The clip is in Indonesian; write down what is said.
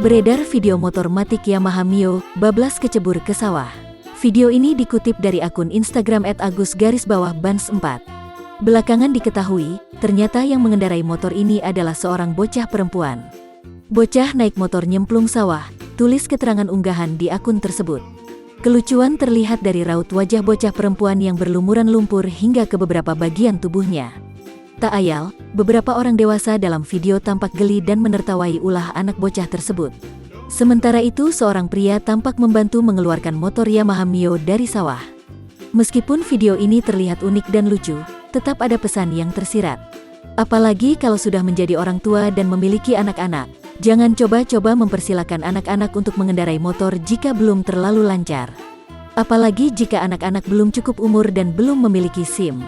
Beredar video motor matic Yamaha Mio, bablas kecebur ke sawah. Video ini dikutip dari akun Instagram @agus_bans4. Belakangan diketahui, ternyata yang mengendarai motor ini adalah seorang bocah perempuan. Bocah naik motor nyemplung sawah, tulis keterangan unggahan di akun tersebut. Kelucuan terlihat dari raut wajah bocah perempuan yang berlumuran lumpur hingga ke beberapa bagian tubuhnya. Tak ayal, beberapa orang dewasa dalam video tampak geli dan menertawai ulah anak bocah tersebut. Sementara itu seorang pria tampak membantu mengeluarkan motor Yamaha Mio dari sawah. Meskipun video ini terlihat unik dan lucu, tetap ada pesan yang tersirat. Apalagi kalau sudah menjadi orang tua dan memiliki anak-anak, jangan coba-coba mempersilahkan anak-anak untuk mengendarai motor jika belum terlalu lancar. Apalagi jika anak-anak belum cukup umur dan belum memiliki SIM.